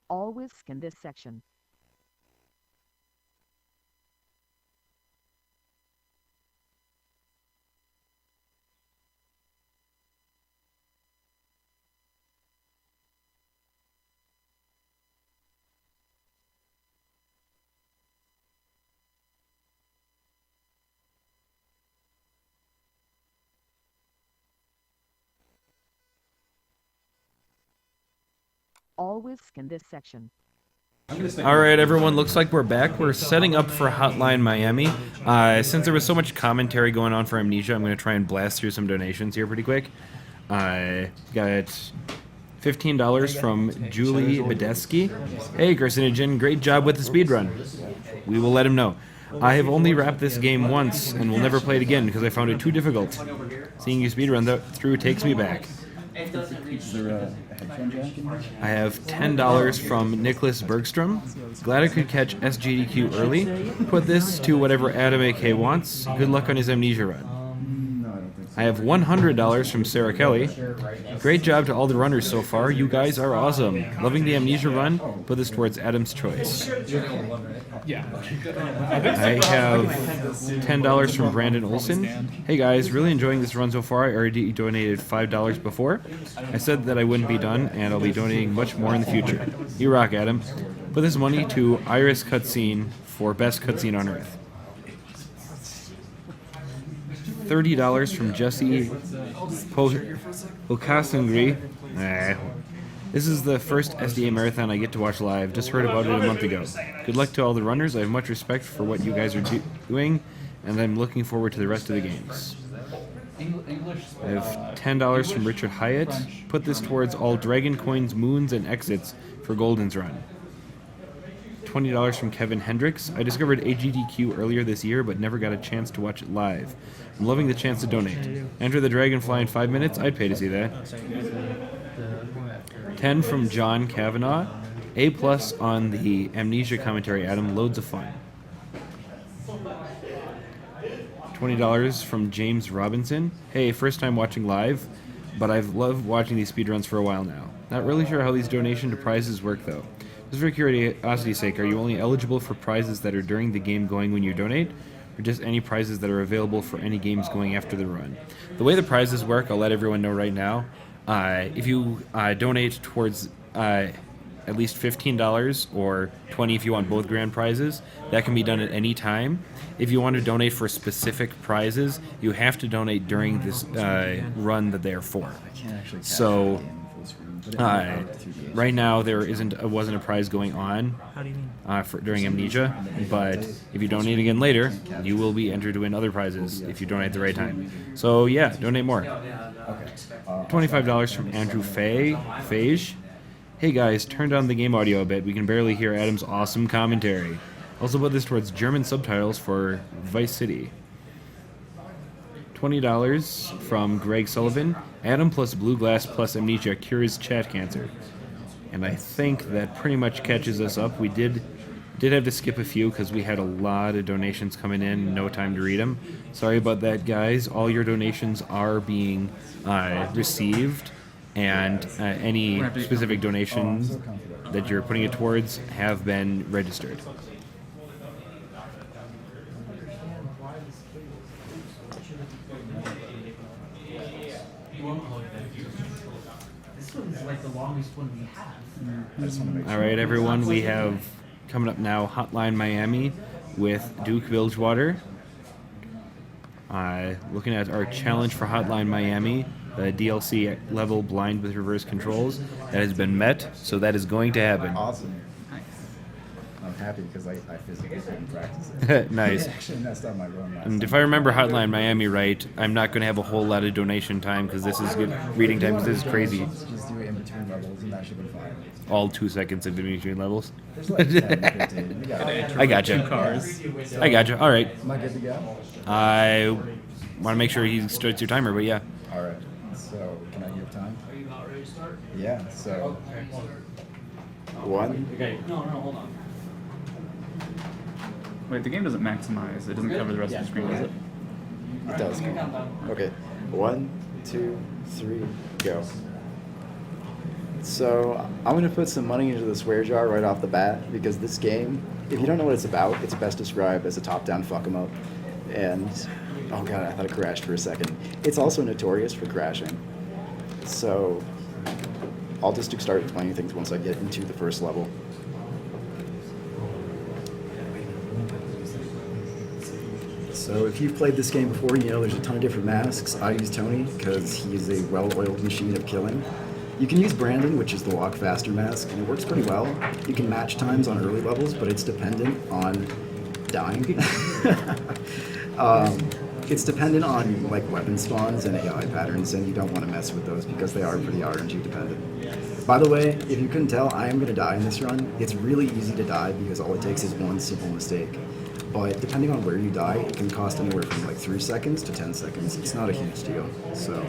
Always scan this section. Always scan this section. Alright everyone, looks like we're back. We're setting up for Hotline Miami. Since there was so much commentary going on for Amnesia, I'm going to try and blast through some donations here pretty quick. I got $15 from Julie Badesky. Hey Carcinogen, great job with the speedrun. We will let him know. I have only wrapped this game once and will never play it again because I found it too difficult. Seeing you speedrun through takes me back. Is there a headphone jack in there? I have $10 from Nicholas Bergstrom. Glad I could catch SGDQ early. Put this to whatever Adam AK wants. Good luck on his Amnesia run. No, I don't think so. I have $100 from Sarah Kelly. Great job to all the runners so far. You guys are awesome. Loving the Amnesia run. Put this towards Adam's choice. Yeah. I have $10 from Brandon Olson. Hey guys, really enjoying this run so far. I already donated $5 before. I said that I wouldn't be done, and I'll be donating much more in the future. You rock, Adam. Put this money to Iris Cutscene for best cutscene on Earth. $30 from Jesse Okasangri. This is the first SDA marathon I get to watch live. Just heard about it a month ago. Good luck to all the runners. I have much respect for what you guys are doing, and I'm looking forward to the rest of the games. I have $10 from Richard Hyatt. Put this towards all Dragon Coins, Moons, and Exits for Golden's run. $20 from Kevin Hendricks. I discovered AGDQ earlier this year, but never got a chance to watch it live. I'm loving the chance to donate. Enter the Dragonfly in 5 minutes. I'd pay to see that. 10 from John Kavanaugh. A+ on the Amnesia commentary, Adam. Loads of fun. $20 from James Robinson. Hey, first time watching live, but I've loved watching these speedruns for a while now. Not really sure how these donation to prizes work though. Just for curiosity's sake, are you only eligible for prizes that are during the game going when you donate, or just any prizes that are available for any games going after the run? The way the prizes work, I'll let everyone know right now. If you donate towards at least $15 or $20 if you want both grand prizes, that can be done at any time. If you want to donate for specific prizes, you have to donate during this run that they're for. So right now there wasn't a prize going on during Amnesia, but if you donate again later, you will be entered to win other prizes if you donate at the right time. So yeah, donate more. $25 from Andrew Fage. Hey guys, turn down the game audio a bit. We can barely hear Adam's awesome commentary. Also put this towards German subtitles for Vice City. $20 from Greg Sullivan. Adam plus Blue Glass plus Amnesia cures chat cancer. And I think that pretty much catches us up. We did have to skip a few because we had a lot of donations coming in, no time to read them. Sorry about that, guys. All your donations are being received, and any specific donations that you're putting it towards have been registered. This one's like the longest one we have. All right, everyone, we have coming up now Hotline Miami with Duke Bilgewater. Looking at our challenge for Hotline Miami, the DLC level blind with reverse controls, that has been met, so that is going to happen. Awesome. I'm happy because I physically couldn't practice it. Nice. I actually messed up my run last And time. if I remember Hotline Miami right, I'm not going to have a whole lot of donation time because this is good reading time. This is crazy. Just do it in between levels and that should be fine. All 2 seconds in between levels. There's like 10, 15. We got it. I gotcha. I gotcha. All right. Am I good to go? I want to make sure he starts your timer, but yeah. All right. So, can I give time? Yeah, so. 1. Okay. No, hold on. Wait, the game doesn't maximize. It doesn't cover the rest of the screen, does it? It does. Okay. 1, 2, 3, go. So I'm going to put some money into the swear jar right off the bat because this game, if you don't know what it's about, it's best described as a top-down fuck-em-up. And, oh god, I thought it crashed for a second. It's also notorious for crashing. So I'll just start explaining things once I get into the first level. So if you've played this game before, you know there's a ton of different masks. I use Tony because he's a well-oiled machine of killing. You can use Brandon, which is the walk faster mask, and it works pretty well. You can match times on early levels, but it's dependent on dying. It's dependent on like weapon spawns and AI patterns, and you don't want to mess with those because they are pretty RNG dependent. By the way, if you couldn't tell, I am going to die in this run. It's really easy to die because all it takes is one simple mistake. But depending on where you die, it can cost anywhere from like 3 seconds to 10 seconds. It's not a huge deal. So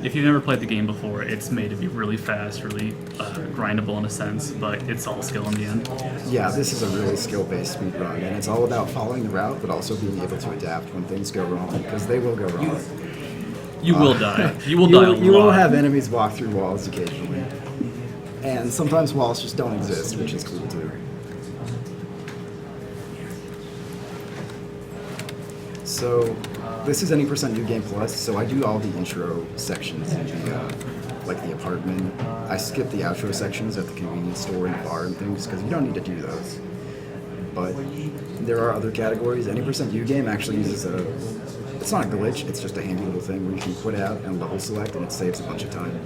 If you've never played the game before, it's made to be really fast, really grindable in a sense, but it's all skill in the end. yeah, this is a really skill-based speedrun, and it's all about following the route, but also being able to adapt when things go wrong, because they will go wrong. You will die. You will die a lot. You will have enemies walk through walls occasionally. And sometimes walls just don't exist, which is cool too. So, this is any percent New Game Plus, so I do all the intro sections, like the apartment. I skip the outro sections at the convenience store and the bar and things, because you don't need to do those. But there are other categories. Any percent U game actually uses it's not a glitch, it's just a handy little thing where you can quit out and level select, and it saves a bunch of time.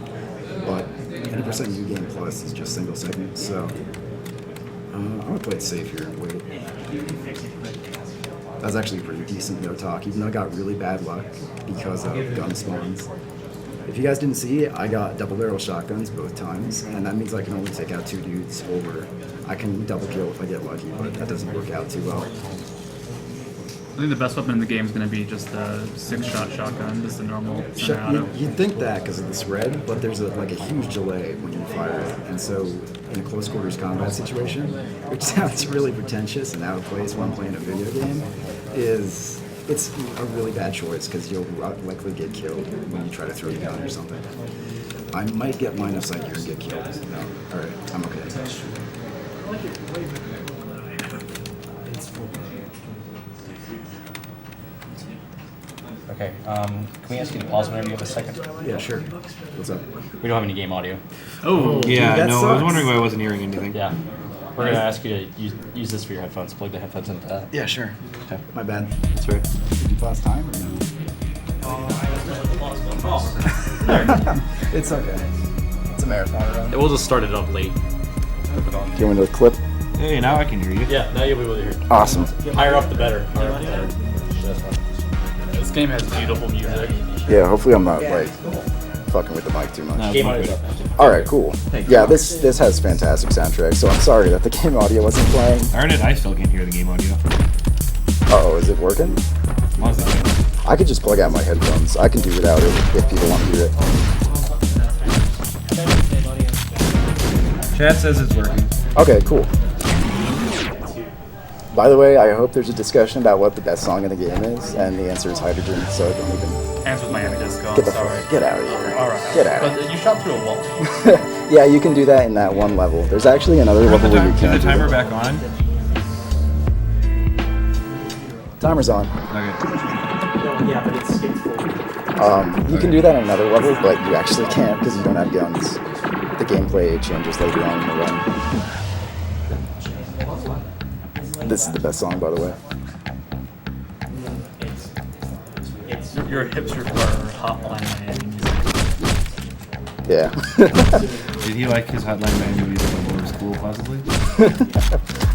But any percent U game Plus is just single segment, so I'm gonna play it safe here and wait. That was actually pretty decent no talk, even though I got really bad luck because of gun spawns. If you guys didn't see, I got double barrel shotguns both times, and that means I can only take out 2 dudes, or I can double kill if I get lucky, but that doesn't work out too well. I think the best weapon in the game is going to be just the 6-shot shotgun, just a normal semi-auto. You'd think that because of the spread, but there's like a huge delay when you fire it, and so in a close quarters combat situation, which sounds really pretentious and out of place when playing a video game, it's a really bad choice because you'll likely get killed when you try to throw the gun or something. I might get line of sight here and get killed. No, all right, I'm okay. Okay, can we ask you to pause whenever you have a second? Yeah, sure. What's up? We don't have any game audio. Oh, Yeah, that no, I was sucks. wondering why I wasn't hearing anything. Yeah. We're going to ask you to use this for your headphones. Plug the headphones into that. Yeah, sure. Okay. My bad. That's right. Did you pause time or no? It's okay. It's a marathon run. We'll just start it up late. Do you want me to clip? Hey, now I can hear you. Yeah, now you'll be able to hear. Awesome. Higher up the better. Higher up the better. That's fine. this game has beautiful music. Yeah, hopefully I'm not like fucking with the mic too much. No, Game it's audio's not up good. now. All right, cool. Yeah, this has fantastic soundtrack. So I'm sorry that the game audio wasn't playing. Darn it, I still can't hear the game audio. Oh, is it working? Honestly, I could just plug out my headphones. I can do without it if people want to hear it. Chat says it's working. Okay, cool. By the way, I hope there's a discussion about what the best song in the game is, and the answer is Hydrogen. So don't even Ends with Miami Disco. get the Sorry. fuck, get out of here. Alright. Get out. But you shot through a wall. Yeah, you can do that in that one level. There's actually another Turn level the, where you is can't the do timer that. back on? Timer's on. Okay. Yeah, but it's full. You can do that on another level, but you actually can't because you don't have guns. The gameplay changes later on in the run. This is the best song, by the way. You're a hipster for Hotline Miami music. Yeah. Did he like his Hotline Miami music when he was cool, possibly?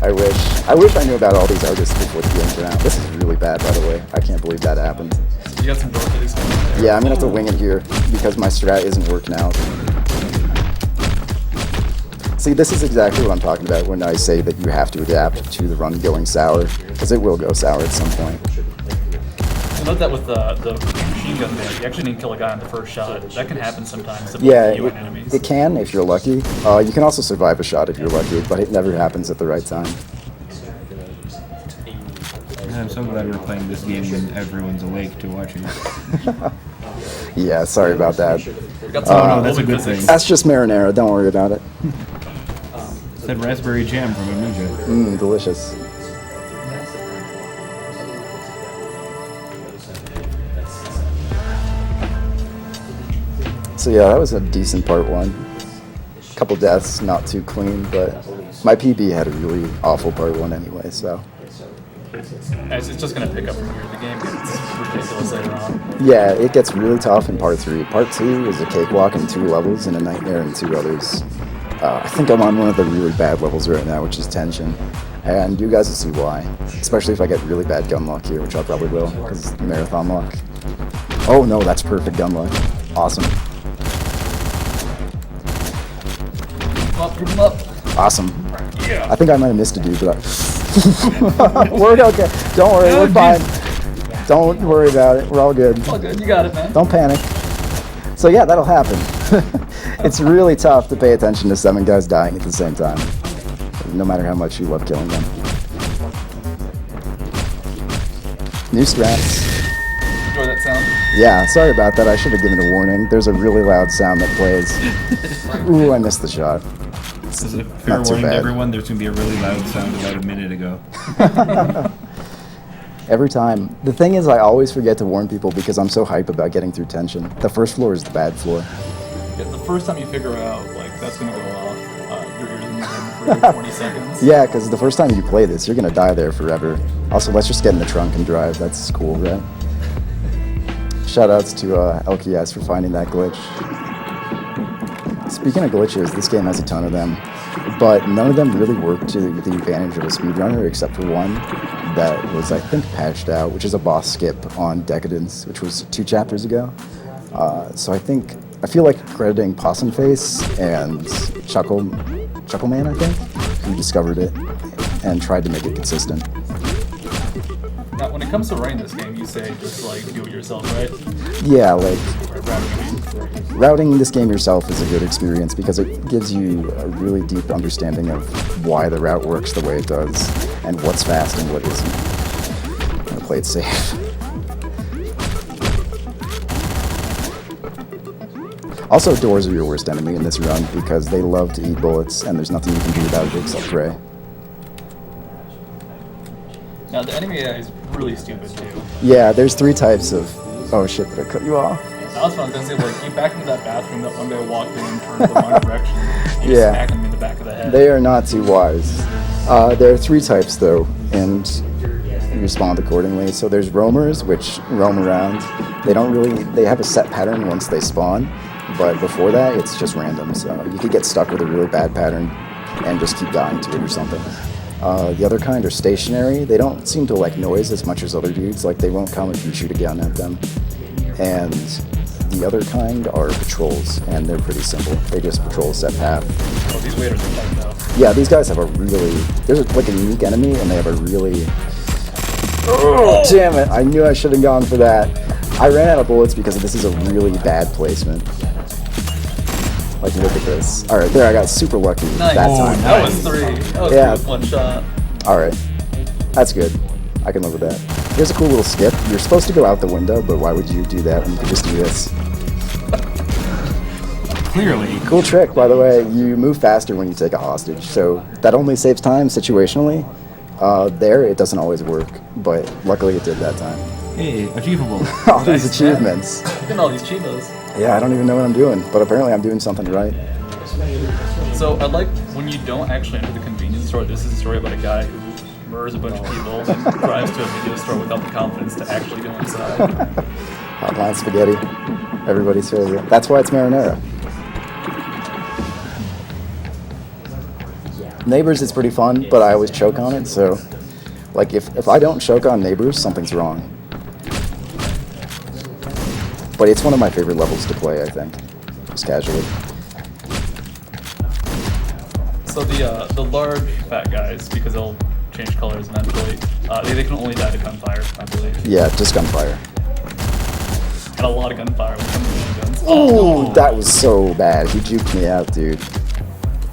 I wish I knew about all these artists before the game came out. This is really bad, by the way. I can't believe that happened. You got some door for these guys? Yeah, I'm gonna have to wing it here because my strat isn't working out. See, this is exactly what I'm talking about when I say that you have to adapt to the run going sour, because it will go sour at some point. I note that with the machine gun there, you actually need to kill a guy on the first shot. That can happen sometimes to both Yeah, you and enemies. it can if you're lucky. You can also survive a shot if you're lucky, but it never happens at the right time. I'm so glad we're playing this game when everyone's awake to watching it. Yeah, sorry about that. We got Oh some no, that's a good physics. thing. That's just marinara. Don't worry about it. That raspberry jam from M2K2. Mmm, delicious. So yeah, that was a decent part one. Couple deaths, not too clean, but my PB had a really awful part one anyway, so. It's just gonna pick up from here. The game gets ridiculous later on. Yeah, it gets really tough in part 3. Part 2 is a cakewalk in 2 levels and a nightmare in 2 others. I think I'm on one of the really bad levels right now, which is Tension. And you guys will see why. Especially if I get really bad gun luck here, which I probably will, because it's marathon luck. Oh no, that's perfect gun luck. Awesome. Group them up. Awesome. I think I might have missed a dude, but we're okay. Don't worry, we're fine. Don't worry about it. We're all good. All good, you got it, man. Don't panic. So yeah, that'll happen. It's really tough to pay attention to 7 guys dying at the same time, no matter how much you love killing them. New strats. Enjoy that sound. Yeah, sorry about that. I should have given a warning. There's a really loud sound that plays. Ooh, I missed the shot. This is a fair Not too warning to bad. everyone. There's going to be a really loud sound about a minute ago. Every time. The thing is, I always forget to warn people because I'm so hype about getting through Tension. The first floor is the bad floor. Yeah, the first time you figure out like that's gonna go off, your ears in your head for 20 seconds. Yeah, because the first time you play this, you're gonna die there forever. Also, let's just get in the trunk and drive. That's cool, right? Shoutouts to LKS for finding that glitch. Speaking of glitches, this game has a ton of them, but none of them really work to the advantage of a speedrunner except for one that was, I think, patched out, which is a boss skip on Decadence, which was 2 chapters ago. So I feel like crediting Possum Face and Chuckleman, I think, who discovered it and tried to make it consistent. Now, when it comes to running this game, you say just like do it yourself, right? Yeah, like Or routing. routing this game yourself is a good experience because it gives you a really deep understanding of why the route works the way it does and what's fast and what isn't. I'm gonna play it safe. Also, doors are your worst enemy in this run because they love to eat bullets and there's nothing you can do about it except pray. Now the enemy AI is really stupid too. Yeah, there's 3 types of... Oh shit, did I cut you off? That was fun. I was gonna say, like, you back into that bathroom, that one guy walked in and turned the wrong direction. And you Yeah. smack him in the back of the head. They are not too wise. There are 3 types though, and you respond accordingly. So there's roamers, which roam around. They have a set pattern once they spawn, but before that, it's just random. So you could get stuck with a really bad pattern and just keep dying to it or something. The other kind are stationary. They don't seem to like noise as much as other dudes. Like, they won't come if you shoot a gun at them. And the other kind are patrols, and they're pretty simple. They just patrol a set path. Oh, these waiters are tight though. Yeah, these guys have a really... There's like a unique enemy, and they have a really... Oh, damn it. I knew I should have gone for that. I ran out of bullets because this is a really bad placement. Like, look at this. Alright, there, I got super lucky Nice. that time. That was 3. That was Yeah. 3 with 1 shot. Alright. That's good. I can live with that. Here's a cool little skip. You're supposed to go out the window, but why would you do that when you could just do this? Clearly. Cool trick, by the way. You move faster when you take a hostage, so that only saves time situationally. There, it doesn't always work, but luckily it did that time. Hey, achievable. All these Nice, man. achievements. Look at all these chivas. Yeah, I don't even know what I'm doing, but apparently I'm doing something right. So I like when you don't actually enter the convenience store. This is a story about a guy who murders a bunch of people and drives to a video store without the confidence to actually go inside. Hotline spaghetti. Everybody's favorite. That's why it's marinara. Neighbors is pretty fun, but I always choke on it, so... Like, if I don't choke on Neighbors, something's wrong. But it's one of my favorite levels to play, I think. Just casually. So the large fat guys, because they'll change colors eventually, they can only die to gunfire, I believe. Yeah, just gunfire. And a lot of gunfire when it comes to machine guns. Oh, that was so bad. He juked me out, dude.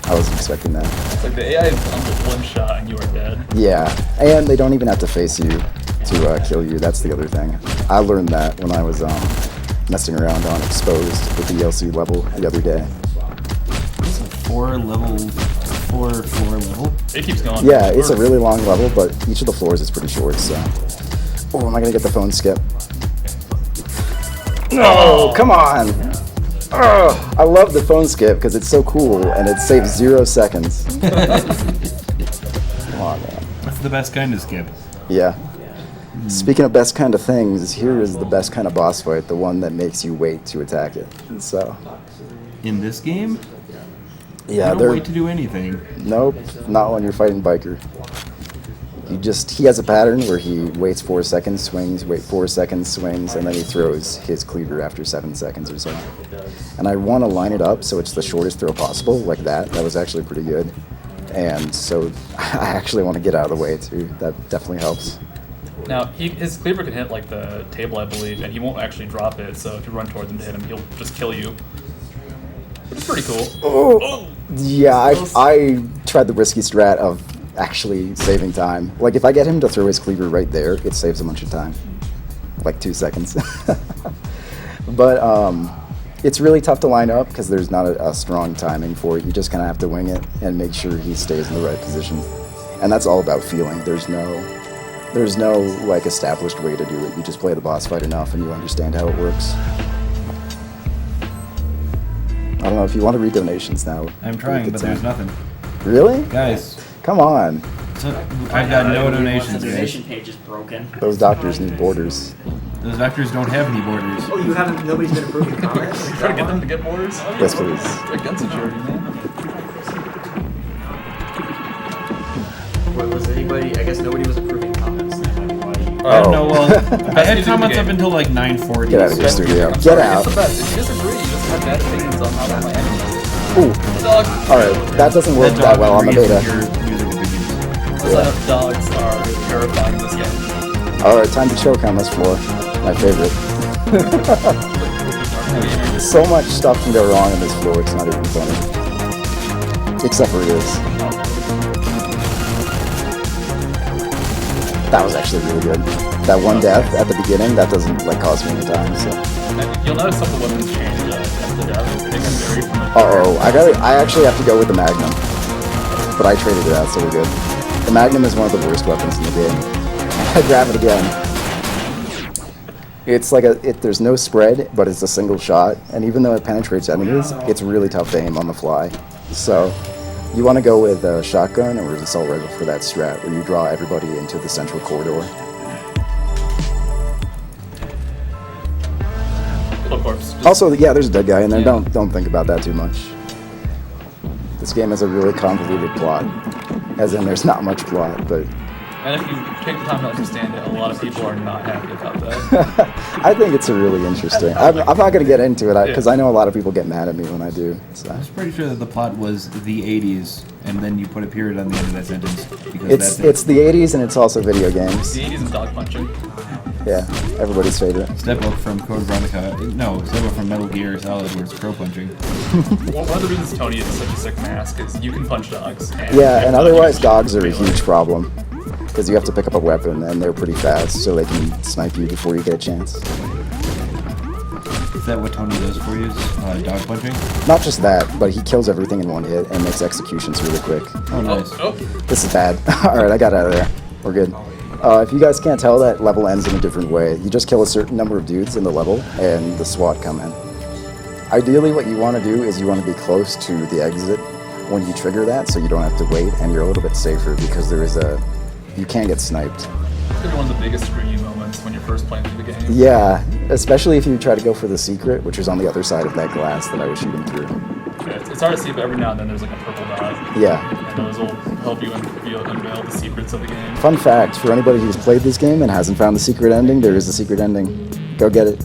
I wasn't expecting that. It's like the AI is done with 1 shot and you are dead. Yeah, and they don't even have to face you to kill you. That's the other thing. I learned that when I was messing around on Exposed with the ELC level the other day. It's a 4 floor level. It keeps going. Yeah, it's a really long level, but each of the floors is pretty short, so... Oh, am I gonna get the phone skip? No, come on! Ugh, I love the phone skip because it's so cool and it saves 0 seconds. Come on, man. That's the best kind of skip. Yeah. Speaking of best kind of things, here is the best kind of boss fight, the one that makes you wait to attack it. So, In this game, yeah, you don't wait to do anything. Nope, not when you're fighting Biker. He has a pattern where he waits 4 seconds, swings, wait 4 seconds, swings, and then he throws his cleaver after 7 seconds or so. And I want to line it up so it's the shortest throw possible, like that. That was actually pretty good. And so I actually want to get out of the way too. That definitely helps. Now, his cleaver can hit like the table, I believe, and he won't actually drop it, so if you run towards him to hit him, he'll just kill you. It's pretty cool. Oh! Yeah, I tried the risky strat of actually saving time. Like, if I get him to throw his cleaver right there, it saves a bunch of time. Like 2 seconds. But it's really tough to line up because there's not a strong timing for it. You just kind of have to wing it and make sure he stays in the right position. And that's all about feeling. There's no like established way to do it. You just play the boss fight enough and you understand how it works. I don't know if you want to read donations now. I'm trying, but there's nothing. Really? Guys, Come on. I've got no donations, The guys. donation page is broken. Those doctors need borders. Those vectors don't have any borders. Oh, you haven't? Nobody's been approving comments. Try to get them to get borders. Yes, please. They're against security, man. What was anybody? I guess nobody was approving comments. I don't know, well, I had do the comments up game. until like 9:40. Get out of here, so- studio. I'm Get sorry, out. It's the best. If you disagree, you just have bad opinions on how my enemies. Ooh. Dog. Alright, that doesn't work That that dog well on the agrees with beta. your music opinions. The set of dogs are terrifying in this game. Alright, time to choke on this floor. My favorite. So much stuff can go wrong in this floor, it's not even funny. Except for it is. That was actually really good. That one death at the beginning, that doesn't like cost me any time, so. And you'll notice some of the weapons change as the death. They can vary from the Uh-oh, I actually have to go with the Magnum. But I traded it out, so we're good. The Magnum is one of the worst weapons in the game. I grab it again. It's like there's no spread, but it's a single shot, and even though it penetrates enemies, it's really tough to aim on the fly. So, you want to go with a shotgun or an assault rifle for that strat, where you draw everybody into the central corridor. of course. Also, yeah, there's a dead guy in there. Don't think about that too much. This game has a really convoluted plot, as in there's not much plot, but And if you take the time to understand it, a lot of people are not happy about that. I think it's a really interesting. I'm not going to get into it because I know a lot of people get mad at me when I do. So. I was pretty sure that the plot was the 80s, and then you put a period on the end of that sentence. Because It's the 80s and it's also video games. The 80s is dog punching. Yeah, everybody's favorite. Step up from Code Veronica. No, step up from Metal Gear Solid, where it's pro punching. One of the reasons Tony is such a sick mask is you can punch dogs. Yeah, and otherwise dogs are a huge problem because you have to pick up a weapon and they're pretty fast, so they can snipe you before you get a chance. Is that what Tony does for you? Is dog punching? Not just that, but he kills everything in one hit and makes executions really quick. Oh, nice. Oh, This is bad. Alright, I got out of there. We're good. If you guys can't tell, that level ends in a different way. You just kill a certain number of dudes in the level, and the SWAT come in. Ideally, what you want to do is you want to be close to the exit when you trigger that, so you don't have to wait, and you're a little bit safer because you can get sniped. it's gonna be one of the biggest screw you moments when you're first playing through the game. Yeah, especially if you try to go for the secret, which is on the other side of that glass that I was shooting through. Yeah, it's hard to see, but every now and then there's like a purple dot. Yeah. And those will help you unveil the secrets of the game. Fun fact, for anybody who's played this game and hasn't found the secret ending, there is a secret ending. Go get it.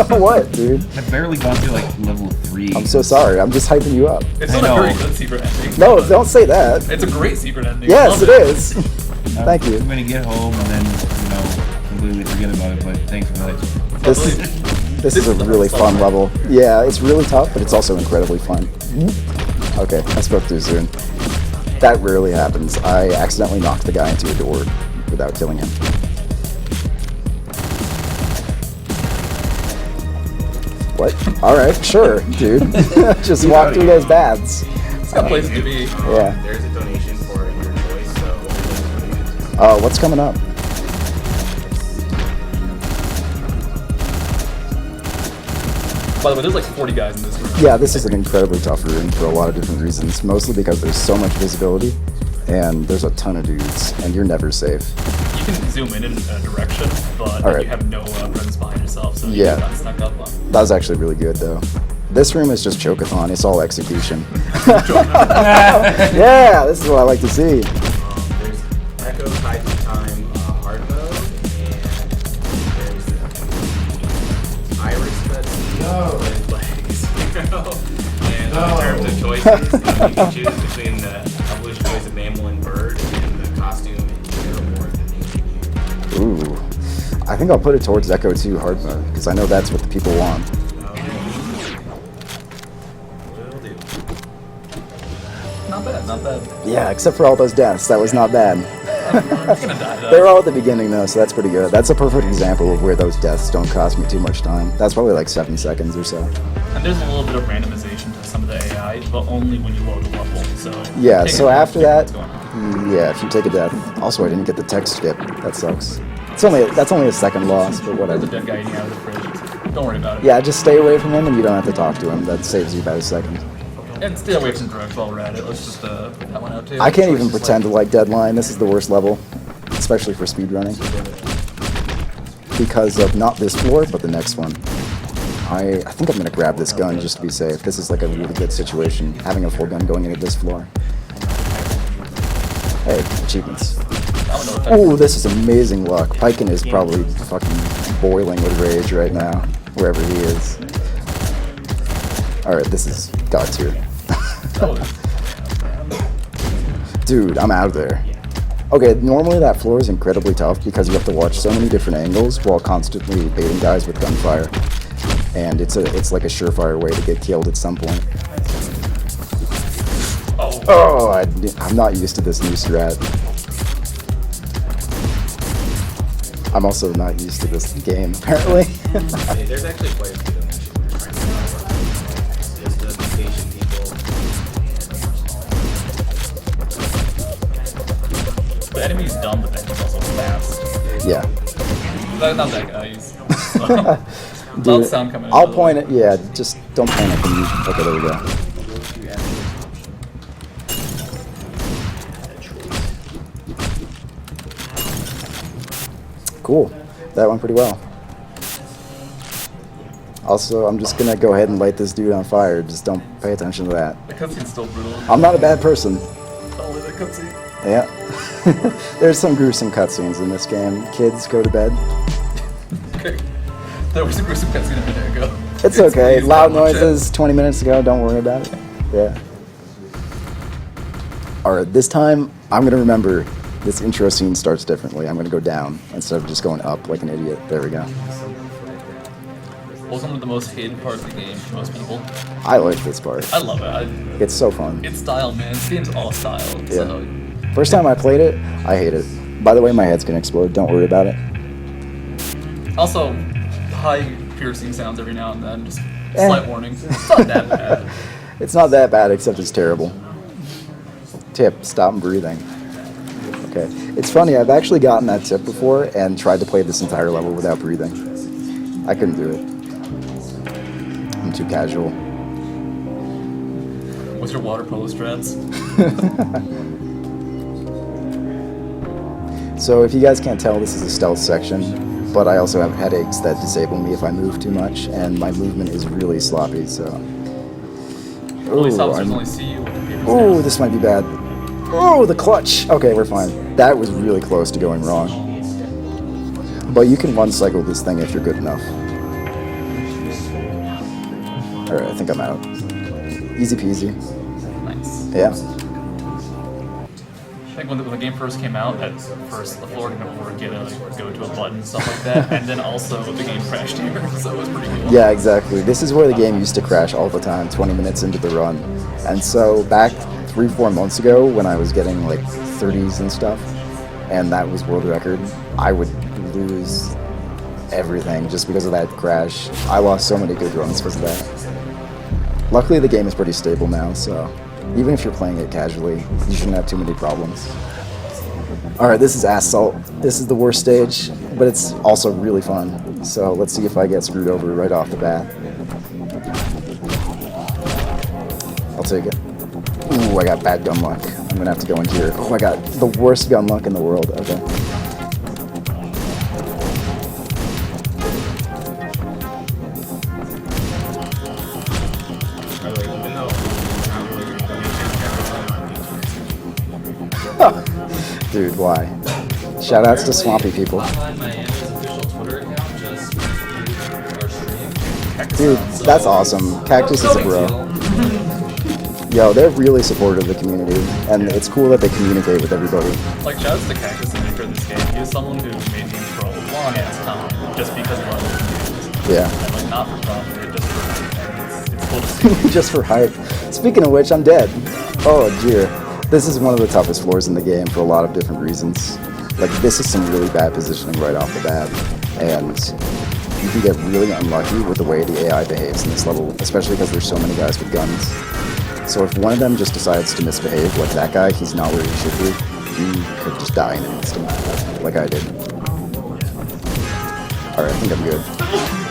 What, dude? I've barely gone through like level 3. I'm so sorry. I'm just hyping you up. It's I not a know. very good secret ending. No, don't say that. It's a great secret ending. Yes, Love it is. Thank you. I'm gonna get home and then, completely forget about it, but thanks for that. This is a really fun level. Yeah, it's really tough, but it's also incredibly fun. Okay, I spoke too soon. That rarely happens. I accidentally knocked the guy into a door without killing him. What? All right, sure, dude. Just walk through those baths. It's got places to be. Yeah. There's a donation for your choice, so. Oh, what's coming up? By the way, there's like 40 guys in this room. Yeah, this is an incredibly tough room for a lot of different reasons. Mostly because there's so much visibility, and there's a ton of dudes, and you're never safe. You can zoom in a direction, but All right. you have no presence behind yourself, so Yeah. you're not snuck up on. That was actually really good, though. This room is just choke-a-thon. It's all execution. Yeah, this is what I like to see. There's Echo Tied to Time hard mode, and there's Iris cutscene with legs. And in terms of choices, you can choose between the evolution choice of mammal and bird, and the costume and more of the theme. Ooh. I think I'll put it towards Echo 2 hard mode, because I know that's what the people want. Will do. Not bad, not bad. Yeah, except for all those deaths. That was not bad. I'm gonna die though. They were all at the beginning, though, so that's pretty good. That's a perfect example of where those deaths don't cost me too much time. That's probably like 7 seconds or so. And there's a little bit of randomization to some of the AI, but only when you load the level. So Yeah, take so a look, after figure that, what's going on. yeah, if you take a death. Also, I didn't get the text skip. That sucks. That's only a second loss, but There's a whatever. dead guy eating out of the fridge. Don't worry about it. Yeah, just stay away from him, and you don't have to talk to him. That saves you about a second. And stay away from drugs while we're at it. Let's just put that one out too. I can't even Choices pretend to like Deadline. This is the worst level, especially for speedrunning. Because of not this floor, but the next one. I think I'm gonna grab this gun just to be safe. This is like a really good situation, having a full gun going into this floor. Hey, achievements. I'm gonna know Ooh, this is amazing luck. Piken is probably fucking boiling with rage right now, wherever he is. Alright, this is God tier. Dude, I'm out of there. Okay, normally that floor is incredibly tough because you have to watch so many different angles while constantly baiting guys with gunfire. And it's like a surefire way to get killed at some point. Oh, I'm not used to this new strat. I'm also not used to this game, apparently. There's actually quite a few donations. We're trying to just the patient people. The enemy's dumb, but then he's also fast. Yeah. Not that guy. He's loud Dude, sound coming. I'll point it. Yeah, just don't panic when you. Okay, there we go. Cool. That went pretty well. Also, I'm just gonna go ahead and light this dude on fire. Just don't pay attention to that. The cutscene's still brutal. I'm not a bad person. Only the cutscene. Yeah. There's some gruesome cutscenes in this game. Kids, go to bed. Okay. There was a gruesome cutscene a minute ago. It's okay. please Loud don't watch it. noises 20 minutes ago. Don't worry about it. Yeah. Alright, this time I'm going to remember this intro scene starts differently. I'm going to go down instead of just going up like an idiot. There we go. Well, one of the most hated parts of the game for most people. I like this part. I love it. It's so fun. It's style, man. This game's all style. So First time I played it, I hate it. By the way, my head's going to explode. Don't worry about it. also, high piercing sounds every now and then. Just Eh. slight warning. It's not that bad. It's not that bad, except it's terrible. Tip, stop breathing. Okay. It's funny, I've actually gotten that tip before and tried to play this entire level without breathing. I couldn't do it. I'm too casual. What's your water polo strats? So if you guys can't tell, this is a stealth section, but I also have headaches that disable me if I move too much, and my movement is really sloppy, so... Police Ooh, officers I'm- only see you when the paper's Ooh, down. this might be bad. Oh, the clutch! Okay, we're fine. That was really close to going wrong. But you can one cycle this thing if you're good enough. Alright, I think I'm out. Easy peasy. Nice. Yeah. I think when the game first came out, at first the floor didn't work. You had to go to a button and stuff like that, and then also the game crashed here, so it was pretty cool. Yeah, exactly. This is where the game used to crash all the time, 20 minutes into the run. And so back 3-4 months ago, when I was getting like 30s and stuff, and that was world record, I would lose everything just because of that crash. I lost so many good runs because of that. Luckily, the game is pretty stable now, so even if you're playing it casually, you shouldn't have too many problems. Alright, this is Assault. This is the worst stage, but it's also really fun. So let's see if I get screwed over right off the bat. I'll take it. Ooh, I got bad gun luck. I'm gonna have to go in here. Oh, I got the worst gun luck in the world. Okay. Dude, why? Shoutouts to swampy people. Dude, that's awesome. Cactus is a bro. Yo, they're really supportive of the community, and it's cool that they communicate with everybody. Like, shoutouts to Cactus, the maker of this game. He was someone who made games for a long ass time just because of other games. Yeah. And like, not for profit, just for it's cool to see. Just for hype. Speaking of which, I'm dead. Oh dear. This is one of the toughest floors in the game for a lot of different reasons. Like, this is some really bad positioning right off the bat, and you can get really unlucky with the way the AI behaves in this level, especially because there's so many guys with guns. So if one of them just decides to misbehave, like that guy, he's not where he should be, you could just die in an instant, like I did. Alright, I think I'm good.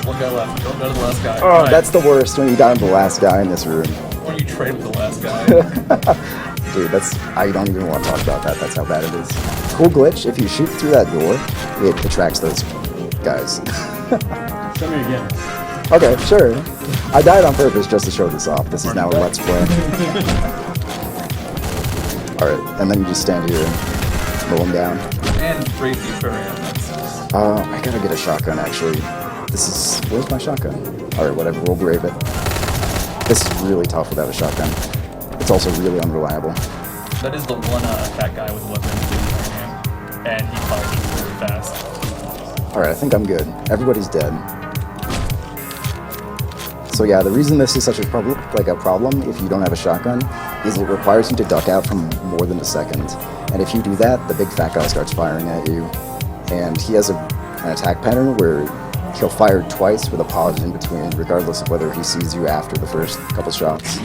One guy left. Don't go to the last guy. Oh, Right. that's the worst, when you die to the last guy in this room. When you trade with the last guy. Dude, I don't even want to talk about that, that's how bad it is. Cool glitch, if you shoot through that door, it attracts those guys. Show me again. Okay, sure. I died on purpose just to show this off. This is now a Let's Play. Alright, and then you just stand here and mow them down. And brave the aquarium. I gotta get a shotgun, actually. Where's my shotgun? Alright, whatever, we'll brave it. This is really tough without a shotgun. It's also really unreliable. That is the one fat guy with a weapon in the game. And he fires it really fast. Alright, I think I'm good. Everybody's dead. So yeah, the reason this is such a problem if you don't have a shotgun is it requires you to duck out for more than a second. And if you do that, the big fat guy starts firing at you. And he has an attack pattern where he'll fire twice with a pause in between, regardless of whether he sees you after the first couple shots.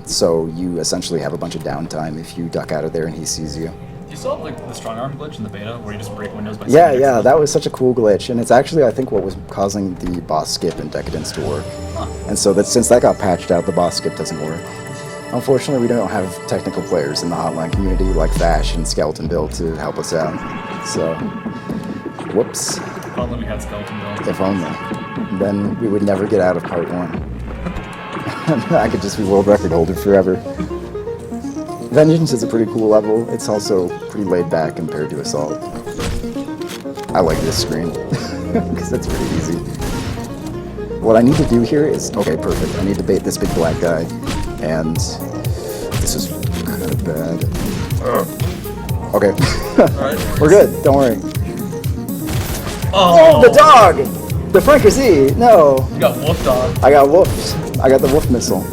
So you essentially have a bunch of downtime if you duck out of there and he sees you. You saw like the strong arm glitch in the beta where you just break windows by Yeah, sitting yeah, next to that was such a cool glitch, and it's actually, I think, what was causing the boss skip in Decadence to work. And so since that got patched out, the boss skip doesn't work. Unfortunately, we don't have technical players in the Hotline community like Vash and Skeleton Bill to help us out. So, whoops. If only we had skeleton builds. If only. Then we would never get out of part 1. I could just be world record holder forever. Vengeance is a pretty cool level. It's also pretty laid back compared to Assault. I like this screen, because it's pretty easy. What I need to do here is, okay, perfect. I need to bait this big black guy, and this is kind of bad. Okay, we're good, don't worry. Oh, The dog! The fricassee! No! You got wolfed on. I got woofed. I got the woof missile.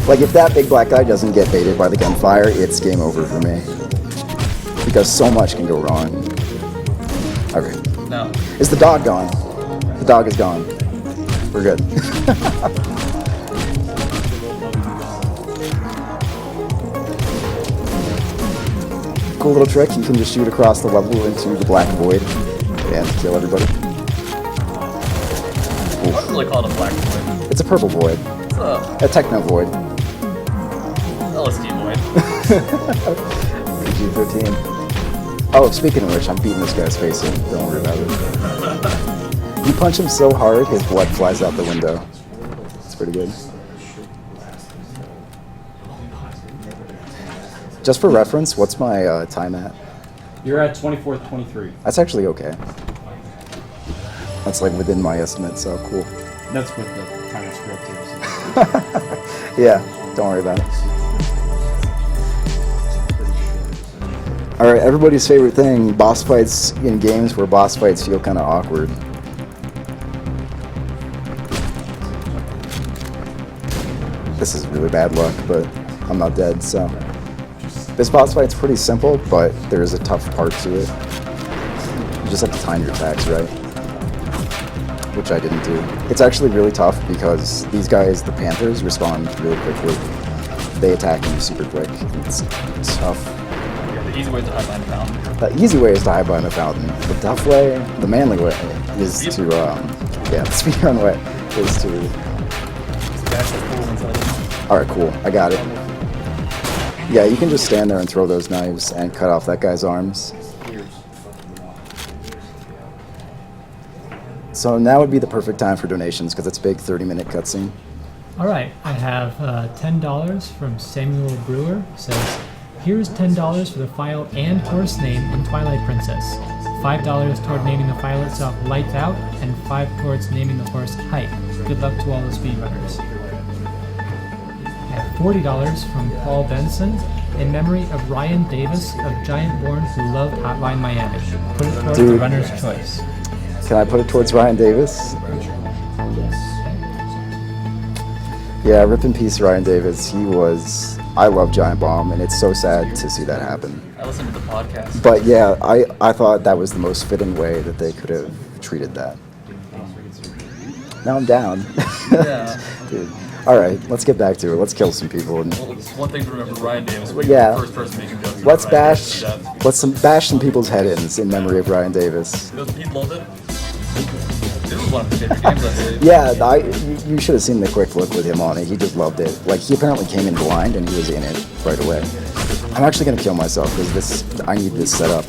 Like, if that big black guy doesn't get baited by the gunfire, it's game over for me. Because so much can go wrong. Okay. No. Is the dog gone? The dog is gone. We're good. Cool little trick, you can just shoot across the level into the black void and kill everybody. I wouldn't really call it a black void. It's a purple void. It's a A techno void. LSD void. PG-13. Oh, speaking of which, I'm beating this guy's face in. Don't worry about it. You punch him so hard, his blood flies out the window. It's pretty good. Just for reference, what's my time at? You're at 24:23. That's actually okay. That's like within my estimate, so cool. That's with the kind of script here. Yeah, don't worry about it. Alright, everybody's favorite thing, boss fights in games where boss fights feel kind of awkward. This is really bad luck, but I'm not dead, so. This boss fight's pretty simple, but there is a tough part to it. You just have to time your attacks right, which I didn't do. It's actually really tough because these guys, the Panthers, respond really quickly. They attack you super quick. It's tough. Yeah, the easy way is to hide behind the fountain. The easy way is to hide behind the fountain. The tough way, the manly way, is to, the speedrun way is to... Dash the pools inside. Alright, cool. I got it. Yeah, you can just stand there and throw those knives and cut off that guy's arms. So now would be the perfect time for donations because it's a big 30-minute cutscene. All right, I have $10 from Samuel Brewer. Says, here's $10 for the file and horse name in Twilight Princess. $5 toward naming the file itself Lights Out, and $5 towards naming the horse Hype. Good luck to all the speedrunners. I have $40 from Paul Benson in memory of Ryan Davis of Giant Born who loved Hotline Miami. Put it towards the runner's choice. Can I put it towards Ryan Davis? Yeah, rip in peace, Ryan Davis. He was... I love Giant Bomb, and it's so sad to see that happen. I listened to the podcast. But yeah, I thought that was the most fitting way that they could have treated that. Now I'm down. Yeah. Dude. Alright, let's get back to it. Let's kill some people. And Well, it's one thing to remember Ryan Davis. But Yeah. You're the first person making jokes. let's about Ryan bash Davis to death. bash some people's head-ins in memory of Ryan Davis. He loved it. This was one of his favorite games, I believe. Yeah, you should have seen the quick look with him on it. He just loved it. Like, he apparently came in blind and he was in it right away. I'm actually gonna kill myself because I need this set up.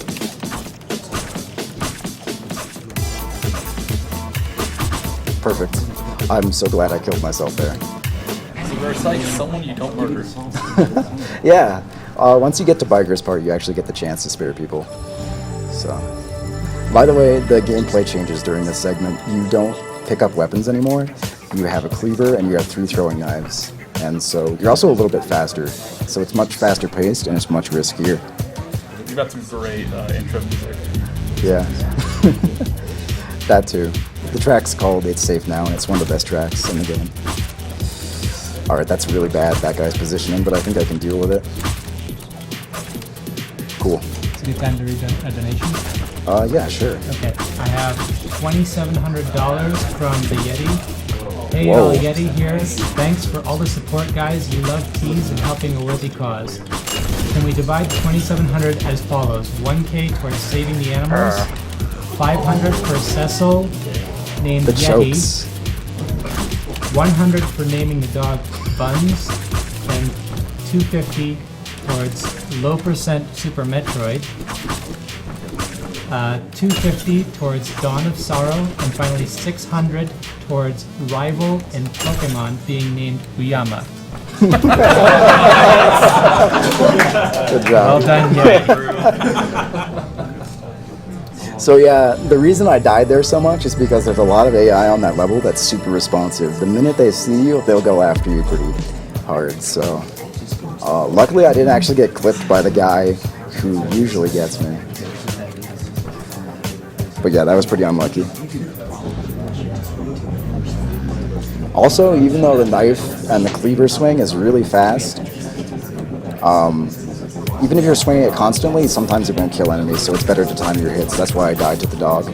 Perfect. I'm so glad I killed myself there. So Versailles is someone you don't murder. Yeah, once you get to Biker's part, you actually get the chance to spare people. So, by the way, the gameplay changes during this segment. You don't pick up weapons anymore. You have a cleaver and you have 3 throwing knives. And so you're also a little bit faster. So it's much faster paced and it's much riskier. You got some great intro music. Yeah. That too. The track's called It's Safe Now, and it's one of the best tracks in the game. Alright, that's really bad, that guy's positioning, but I think I can deal with it. Cool. It's a good time to read a donation. Yeah, sure. Okay, I have $2,700 from the Yeti. Hey Whoa. y'all, Yeti here. Thanks for all the support, guys. You love teas and helping a worthy cause. Can we divide the $2,700 as follows? $1K towards saving the animals, $500 for Cecil, named The Yeti, chokes. $100 for naming the dog Buns, and $250 towards Low Percent Super Metroid, $250 towards Dawn of Sorrow, and finally $600 towards Rival and Pokemon being named Uyama. Good Well job. done, Yeti. So yeah, the reason I died there so much is because there's a lot of AI on that level that's super responsive. The minute they see you, they'll go after you pretty hard. So luckily I didn't actually get clipped by the guy who usually gets me. But yeah, that was pretty unlucky. Also, even though the knife and the cleaver swing is really fast, even if you're swinging it constantly, sometimes it won't kill enemies, so it's better to time your hits. That's why I died to the dog.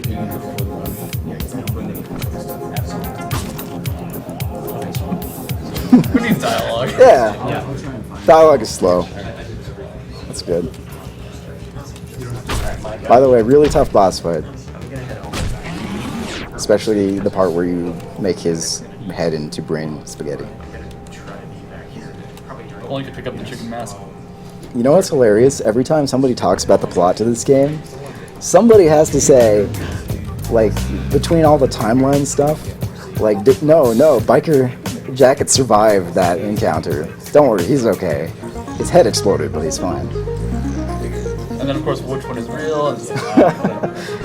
Who needs dialogue? Yeah. Dialogue is slow. That's good. By the way, really tough boss fight. Especially the part where you make his head into brain spaghetti. Only could pick up the chicken mask. You know what's hilarious? Every time somebody talks about the plot to this game, somebody has to say, like, between all the timeline stuff, like, no, Biker Jacket survived that encounter. Don't worry, he's okay. His head exploded, but he's fine. And then, of course, which one is real?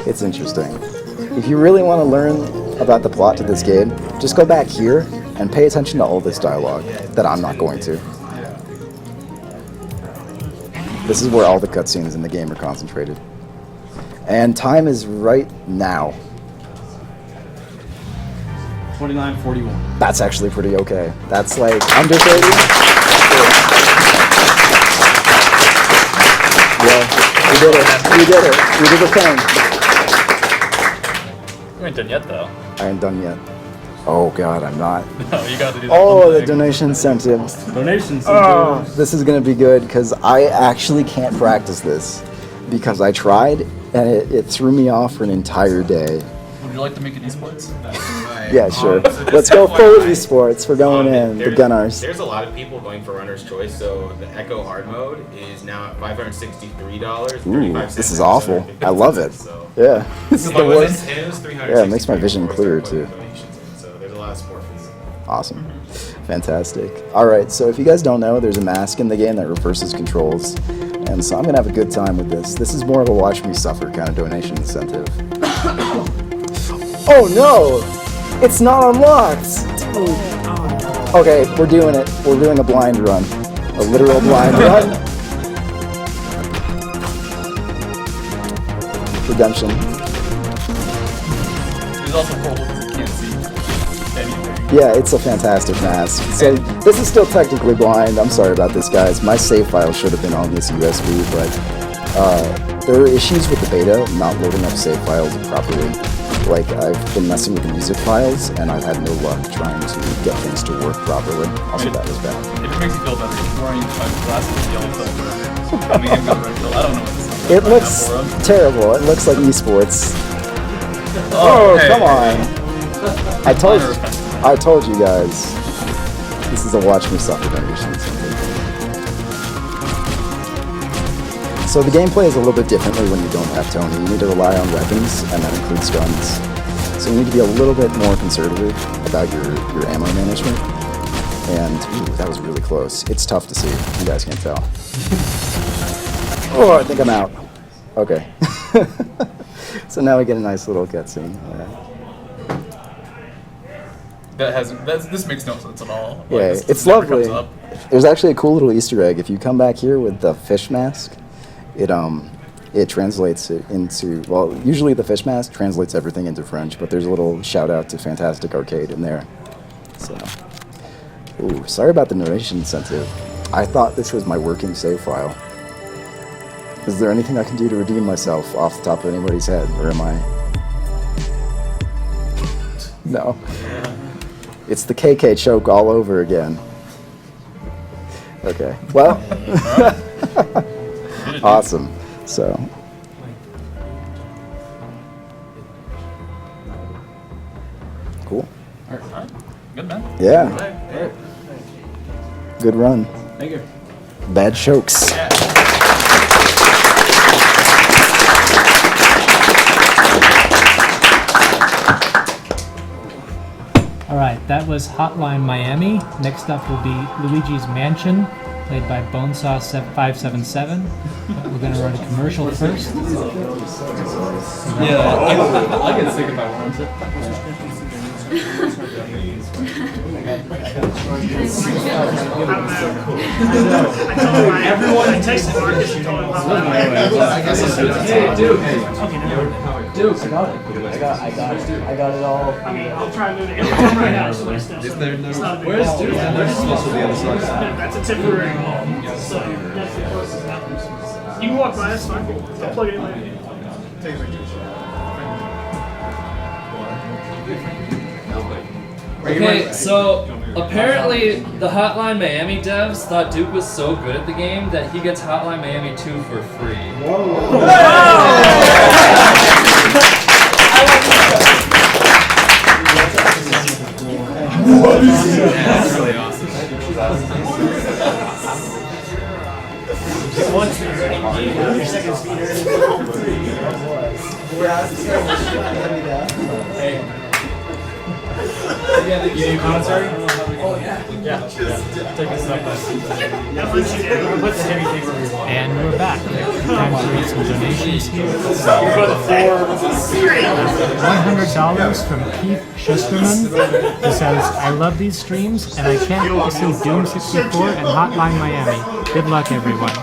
It's interesting. If you really want to learn about the plot to this game, just go back here and pay attention to all this dialogue that I'm not going to. This is where all the cutscenes in the game are concentrated. And time is right now. 29:41. That's actually pretty okay. That's like under 30. Yeah, we did it. We did it. We did the thing. You ain't done yet, though. I ain't done yet. Oh god, I'm not. No, you gotta do that. Oh, one the thing. donation incentives. Donations. Oh, this is gonna be good because I actually can't practice this because I tried and it threw me off for an entire day. Would you like to make it esports? Yeah, sure. So just Let's go FYI, full esports. We're going in. The there's- Gunners. There's a lot of people going for runner's choice, so the Echo hard mode is now at $563. Ooh, this is awful. I love it. So, Yeah, this is the worst. it was Yeah, it makes my vision clearer, too. So there's a lot of support for this. Awesome. Fantastic. All right, so if you guys don't know, there's a mask in the game that reverses controls. And so I'm going to have a good time with this. This is more of a watch me suffer kind of donation incentive. Oh no! It's not unlocked! Okay, we're doing it. We're doing a blind run. A literal blind run. Redemption. There's also four holes you can't see anything. Yeah, it's a fantastic mask. So this is still technically blind. I'm sorry about this, guys. My save file should have been on this USB, but there are issues with the beta not loading up save files properly. Like, I've been messing with the music files, and I've had no luck trying to get things to work properly. Also, that was bad. If it makes you feel better, you're wearing glasses with yellow filter. I mean, you've got the right filter. I don't know what this is. It looks terrible. It looks like esports. Oh, hey, come hey, on. I told you guys. This is a watch me suffer donation. So the gameplay is a little bit differently when you don't have Tony. You need to rely on weapons, and that includes guns. So you need to be a little bit more conservative about your ammo management. And, ooh, that was really close. It's tough to see. You guys can't tell. Oh, I think I'm out. Okay. So now we get a nice little cutscene. This makes no sense at all. Like, Yeah, this it's never comes lovely. up. There's actually a cool little Easter egg. If you come back here with the fish mask, it translates it into, well, usually the fish mask translates everything into French, but there's a little shout out to Fantastic Arcade in there. So, ooh, sorry about the donation incentive. I thought this was my working save file. Is there anything I can do to redeem myself off the top of anybody's head, or am I? No. It's the KK choke all over again. Okay. Well, awesome. So, cool. All right. Good, man. Yeah. Good run. Thank you. Bad chokes. Alright, that was Hotline Miami. Next up will be Luigi's Mansion, played by Bonesaw577. We're going to run a commercial first. Yeah, I can think if I want to. Everyone, I texted Marcus and told him how Duke, I got it. I got it all. I mean, I'll try and move it. It'll come right out, so it's not a big Where's deal. Duke? There's supposed to be on the side. That's a temporary wall, so that's the closest out. You can walk by, that's fine. I'll plug it in later. Okay, so apparently the Hotline Miami devs thought Duke was so good at the game that he gets Hotline Miami 2 for free. That's really awesome. One speeder, your second speeder. You do commentary? That lets you do. Put the heavy thing where you want. And we're back. Time to read some donations here. $100 from Keith Schusterman, who says, I love these streams, and I can't wait to see Doom 64 and Hotline Miami. Good luck, everyone.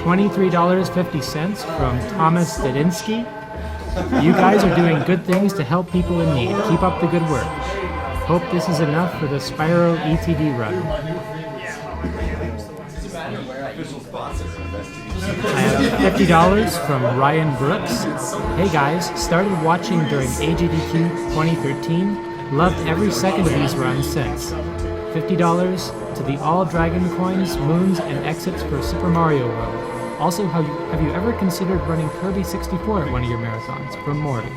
$23.50 from Thomas Dedinsky. You guys are doing good things to help people in need. Keep up the good work. Hope this is enough for the Spyro ETD run. I have $50 from Ryan Brooks. Hey guys, started watching during AGDQ 2013. Loved every second of these runs since. $50 to the all dragon coins, moons, and exits for Super Mario World. Also, have you ever considered running Kirby 64 at one of your marathons? From Morty.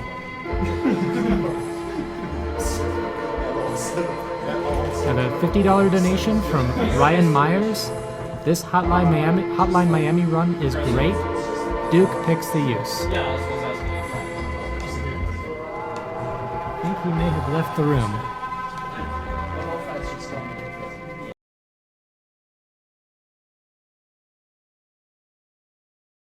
And a $50 donation from Ryan Myers. This Hotline Miami run is great. Duke picks the use. I think he may have left the room.